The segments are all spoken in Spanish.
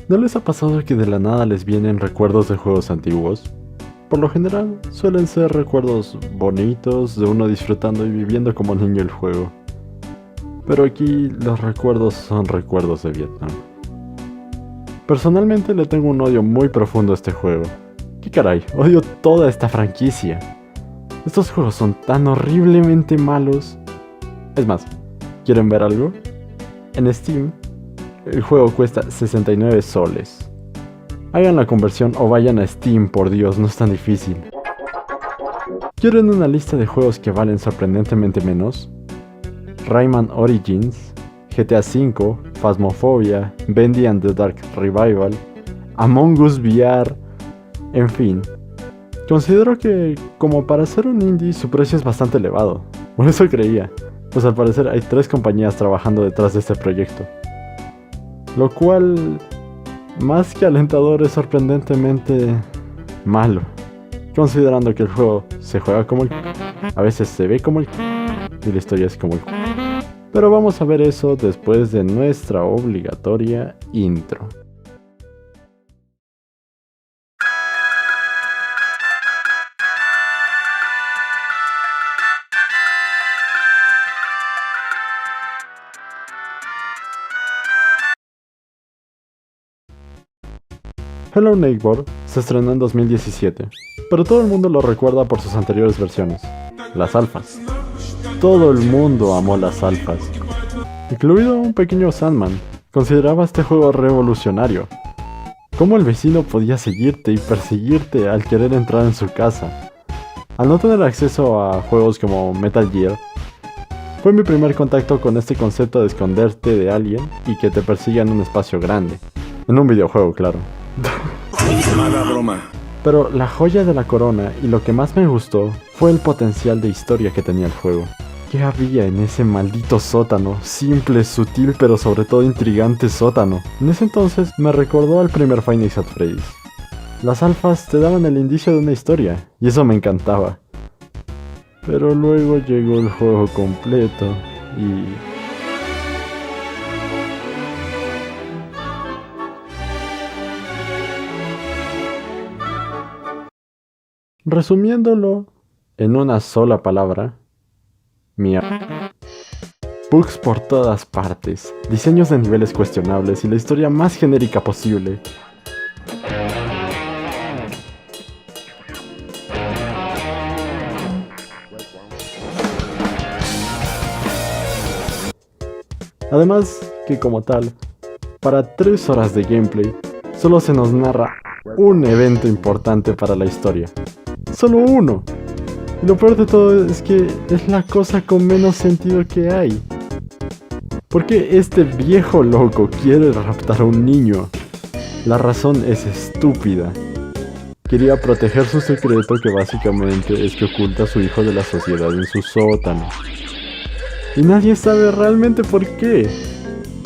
¿No les ha pasado que de la nada les vienen recuerdos de juegos antiguos? Por lo general, suelen ser recuerdos bonitos de uno disfrutando y viviendo como niño el juego. Pero aquí los recuerdos son recuerdos de Vietnam. Personalmente le tengo un odio muy profundo a este juego. ¿Qué caray? Odio toda esta franquicia. Estos juegos son tan horriblemente malos. Es más, ¿quieren ver algo? En Steam, el juego cuesta 69 soles. Hagan la conversión o vayan a Steam, por Dios, no es tan difícil. ¿Quieren una lista de juegos que valen sorprendentemente menos? Rayman Origins, GTA V, Phasmophobia, Bendy and the Dark Revival, Among Us VR, en fin. Considero que, como para ser un indie, su precio es bastante elevado. Por eso creía, pues al parecer hay 3 compañías trabajando detrás de este proyecto. Lo cual, más que alentador, es sorprendentemente malo. Considerando que el juego se juega como el... a veces se ve como el... y la historia es como el... Pero vamos a ver eso después de nuestra obligatoria intro. Hello Neighbor se estrenó en 2017, pero todo el mundo lo recuerda por sus anteriores versiones, las alfas. Todo el mundo amó las alfas, incluido un pequeño Sandman. Consideraba este juego revolucionario. Cómo el vecino podía seguirte y perseguirte al querer entrar en su casa. Al no tener acceso a juegos como Metal Gear, fue mi primer contacto con este concepto de esconderte de alguien y que te persiga en un espacio grande. En un videojuego, claro. Pero la joya de la corona y lo que más me gustó fue el potencial de historia que tenía el juego. ¿Qué había en ese maldito sótano? Simple, sutil, pero sobre todo intrigante sótano. En ese entonces me recordó al primer Five Nights at Freddy's. Las alfas te daban el indicio de una historia, y eso me encantaba. Pero luego llegó el juego completo, y... resumiéndolo en una sola palabra, mierda. Bugs por todas partes, diseños de niveles cuestionables y la historia más genérica posible. Además que como tal, para 3 horas de gameplay, solo se nos narra un evento importante para la historia. Solo uno. Y lo peor de todo es que es la cosa con menos sentido que hay. ¿Por qué este viejo loco quiere raptar a un niño? La razón es estúpida. Quería proteger su secreto, que básicamente es que oculta a su hijo de la sociedad en su sótano. Y nadie sabe realmente por qué.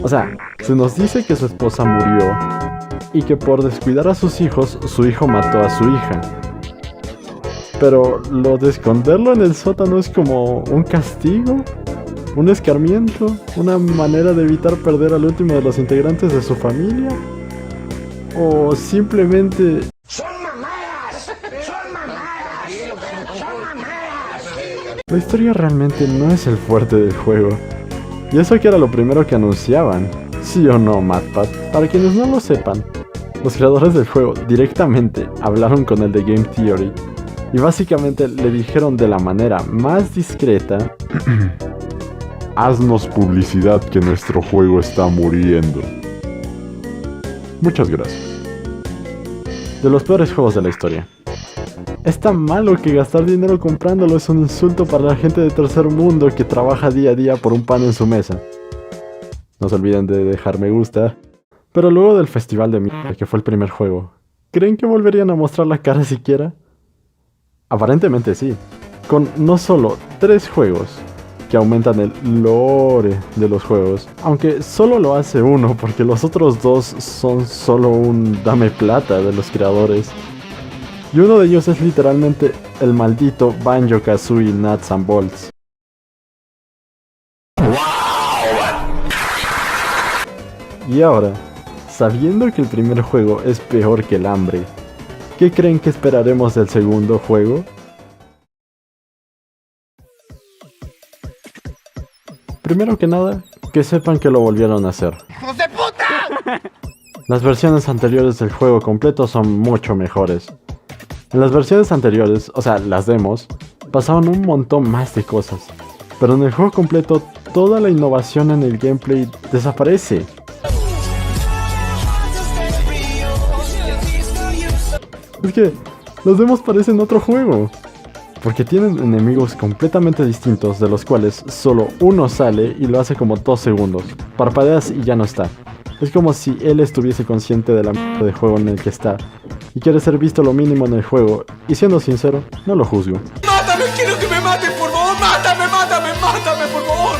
O sea, se nos dice que su esposa murió y que por descuidar a sus hijos, su hijo mató a su hija. Pero lo de esconderlo en el sótano es como un castigo, un escarmiento, una manera de evitar perder al último de los integrantes de su familia, o simplemente... ¡Son mamadas! ¡Son mamadas! ¡Son mamadas! La historia realmente no es el fuerte del juego, y eso que era lo primero que anunciaban. ¿Sí o no, MatPat? Para quienes no lo sepan, los creadores del juego directamente hablaron con el de Game Theory y básicamente le dijeron de la manera más discreta: haznos publicidad que nuestro juego está muriendo. Muchas gracias. De los peores juegos de la historia. Es tan malo que gastar dinero comprándolo es un insulto para la gente de tercer mundo que trabaja día a día por un pan en su mesa. No se olviden de dejar me gusta. Pero luego del festival de mierda que fue el primer juego, ¿creen que volverían a mostrar la cara siquiera? Aparentemente sí, con no solo 3 juegos que aumentan el lore de los juegos, aunque solo lo hace uno porque los otros 2 son solo un dame plata de los creadores. Y uno de ellos es literalmente el maldito Banjo-Kazooie Nuts and Bolts. Y ahora, sabiendo que el primer juego es peor que el hambre, ¿qué creen que esperaremos del segundo juego? Primero que nada, que sepan que lo volvieron a hacer. ¡Hijos de puta! Las versiones anteriores del juego completo son mucho mejores. En las versiones anteriores, o sea, las demos, pasaban un montón más de cosas. Pero en el juego completo, toda la innovación en el gameplay desaparece. Es que los demos parecen otro juego. Porque tienen enemigos completamente distintos, de los cuales solo uno sale y lo hace como 2 segundos. Parpadeas y ya no está. Es como si él estuviese consciente de la mierda de juego en el que está y quiere ser visto lo mínimo en el juego, y siendo sincero, no lo juzgo. ¡Mátame! ¡Quiero que me maten, por favor! ¡Mátame, mátame, mátame, por favor!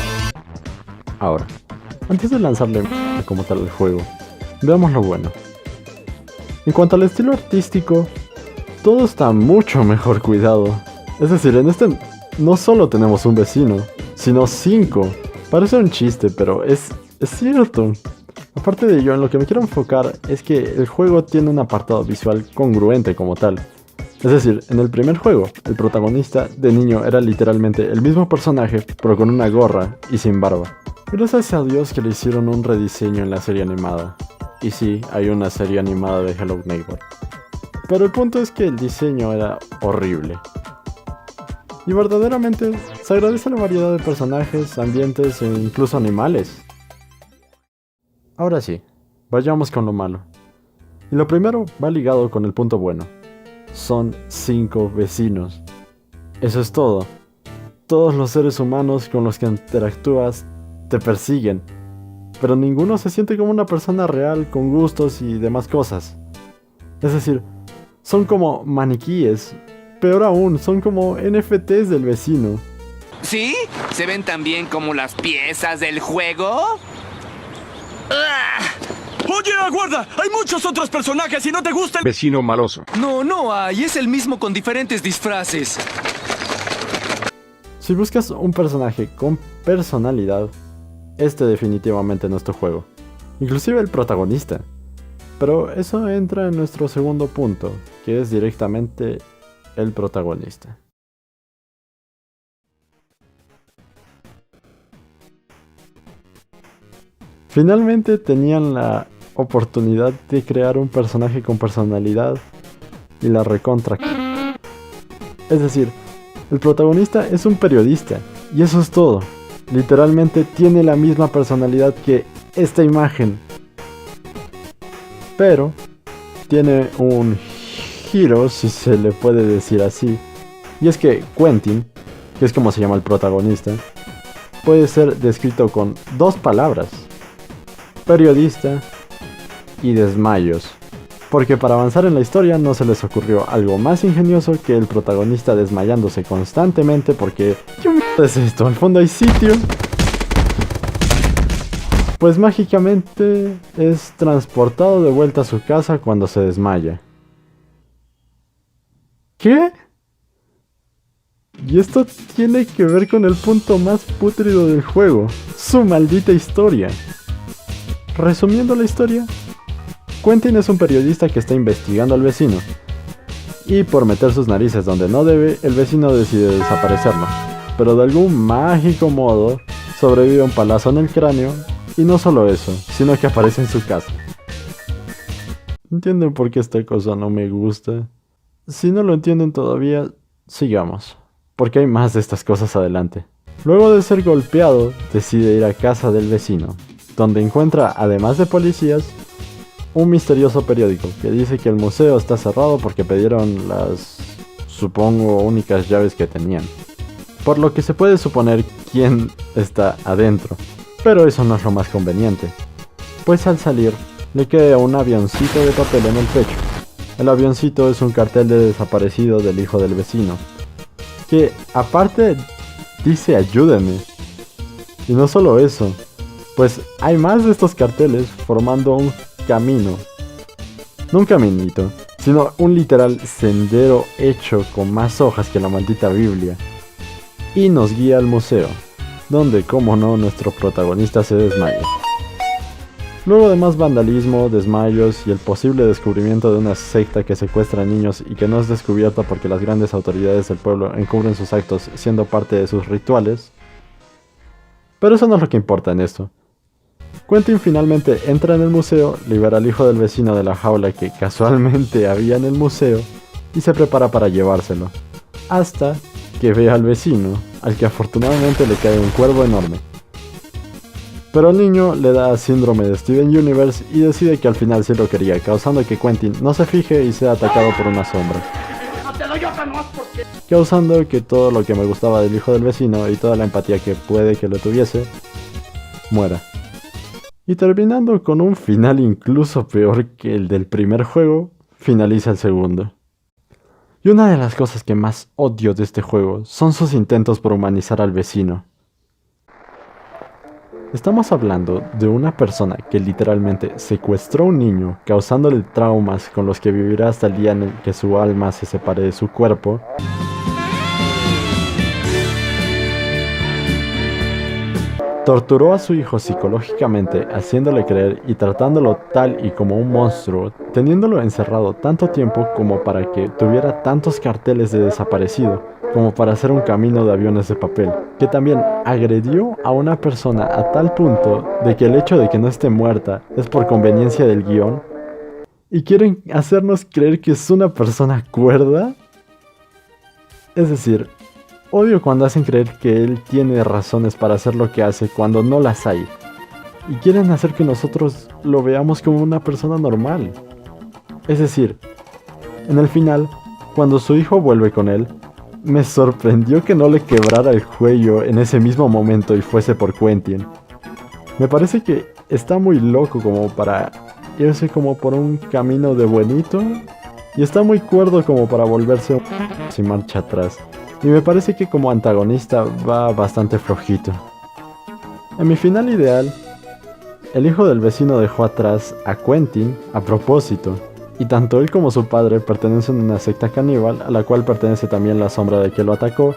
Ahora, antes de lanzarle como tal al juego, veamos lo bueno. En cuanto al estilo artístico, todo está mucho mejor cuidado. Es decir, en este no solo tenemos un vecino, sino 5. Parece un chiste, pero es cierto. Aparte de ello, en lo que me quiero enfocar es que el juego tiene un apartado visual congruente como tal. Es decir, en el primer juego, el protagonista de niño era literalmente el mismo personaje, pero con una gorra y sin barba. Gracias a Dios que le hicieron un rediseño en la serie animada. Y sí, hay una serie animada de Hello Neighbor. Pero el punto es que el diseño era horrible. Y verdaderamente se agradece la variedad de personajes, ambientes e incluso animales. Ahora sí, vayamos con lo malo. Y lo primero va ligado con el punto bueno. Son 5 vecinos. Eso es todo. Todos los seres humanos con los que interactúas te persiguen, pero ninguno se siente como una persona real con gustos y demás cosas. Es decir, son como maniquíes. Peor aún, son como NFTs del vecino. ¿Sí? ¿Se ven tan bien como las piezas del juego? ¡Oye, aguarda! ¡Hay muchos otros personajes y no te gusta el Vecino maloso. No hay, es el mismo con diferentes disfraces. Si buscas un personaje con personalidad, este definitivamente no es tu juego. Inclusive el protagonista. Pero eso entra en nuestro segundo punto, que es directamente el protagonista. Finalmente tenían la oportunidad de crear un personaje con personalidad y la recontra. Es decir, el protagonista es un periodista y eso es todo. Literalmente tiene la misma personalidad que esta imagen. Pero tiene un giro, si se le puede decir así. Y es que Quentin, que es como se llama el protagonista, puede ser descrito con 2 palabras: periodista y desmayos. Porque para avanzar en la historia no se les ocurrió algo más ingenioso que el protagonista desmayándose constantemente porque... ¿qué mierda es esto? ¿Al fondo hay sitio? Pues mágicamente es transportado de vuelta a su casa cuando se desmaya. ¿Qué? Y esto tiene que ver con el punto más pútrido del juego, su maldita historia. Resumiendo la historia, Quentin es un periodista que está investigando al vecino, y por meter sus narices donde no debe, el vecino decide desaparecerlo, pero de algún mágico modo sobrevive a un palazo en el cráneo, y no solo eso, sino que aparece en su casa. ¿Entienden por qué esta cosa no me gusta? Si no lo entienden todavía, sigamos, porque hay más de estas cosas adelante. Luego de ser golpeado, decide ir a casa del vecino, donde encuentra, además de policías, un misterioso periódico que dice que el museo está cerrado porque pidieron las, supongo, únicas llaves que tenían. Por lo que se puede suponer quién está adentro, pero eso no es lo más conveniente, pues al salir le queda un avioncito de papel en el pecho. El avioncito es un cartel de desaparecido del hijo del vecino, que aparte dice ayúdenme. Y no solo eso, pues hay más de estos carteles formando un camino. No un caminito, sino un literal sendero hecho con más hojas que la maldita Biblia. Y nos guía al museo, donde, como no, nuestro protagonista se desmaya. Luego de más vandalismo, desmayos y el posible descubrimiento de una secta que secuestra niños y que no es descubierta porque las grandes autoridades del pueblo encubren sus actos siendo parte de sus rituales. Pero eso no es lo que importa en esto. Quentin finalmente entra en el museo, libera al hijo del vecino de la jaula que casualmente había en el museo y se prepara para llevárselo, hasta que ve al vecino, al que afortunadamente le cae un cuervo enorme. Pero el niño le da síndrome de Steven Universe y decide que al final sí lo quería, causando que Quentin no se fije y sea atacado por una sombra. Causando que todo lo que me gustaba del hijo del vecino y toda la empatía que puede que lo tuviese, muera. Y terminando con un final incluso peor que el del primer juego, finaliza el segundo. Y una de las cosas que más odio de este juego son sus intentos por humanizar al vecino. Estamos hablando de una persona que literalmente secuestró a un niño, causándole traumas con los que vivirá hasta el día en el que su alma se separe de su cuerpo. Torturó a su hijo psicológicamente, haciéndole creer y tratándolo tal y como un monstruo, teniéndolo encerrado tanto tiempo como para que tuviera tantos carteles de desaparecido, como para hacer un camino de aviones de papel, que también agredió a una persona a tal punto de que el hecho de que no esté muerta es por conveniencia del guión, y quieren hacernos creer que es una persona cuerda. Es decir, odio cuando hacen creer que él tiene razones para hacer lo que hace cuando no las hay, y quieren hacer que nosotros lo veamos como una persona normal. Es decir, en el final, cuando su hijo vuelve con él, me sorprendió que no le quebrara el cuello en ese mismo momento y fuese por Quentin. Me parece que está muy loco como para irse como por un camino de buenito, y está muy cuerdo como para volverse sin marcha atrás. Y me parece que como antagonista va bastante flojito. En mi final ideal, el hijo del vecino dejó atrás a Quentin a propósito, y tanto él como su padre pertenecen a una secta caníbal a la cual pertenece también la sombra de que lo atacó,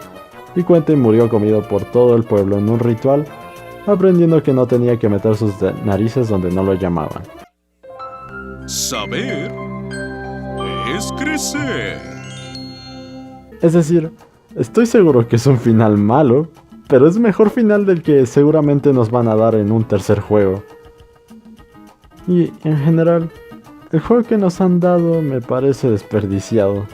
y Quentin murió comido por todo el pueblo en un ritual, aprendiendo que no tenía que meter sus narices donde no lo llamaban. Saber es crecer. Es decir, estoy seguro que es un final malo, pero es mejor final del que seguramente nos van a dar en un tercer juego. Y en general, el juego que nos han dado me parece desperdiciado.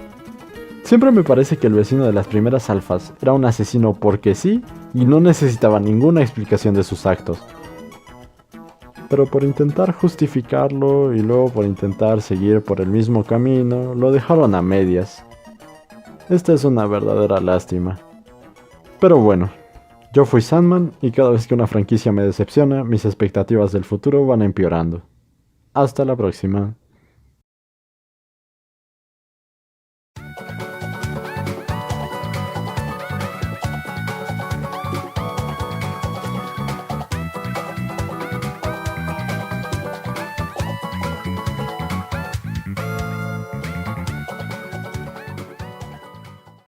Siempre me parece que el vecino de las primeras alfas era un asesino porque sí y no necesitaba ninguna explicación de sus actos. Pero por intentar justificarlo y luego por intentar seguir por el mismo camino, lo dejaron a medias. Esta es una verdadera lástima. Pero bueno, yo fui Sandman y cada vez que una franquicia me decepciona, mis expectativas del futuro van empeorando. Hasta la próxima.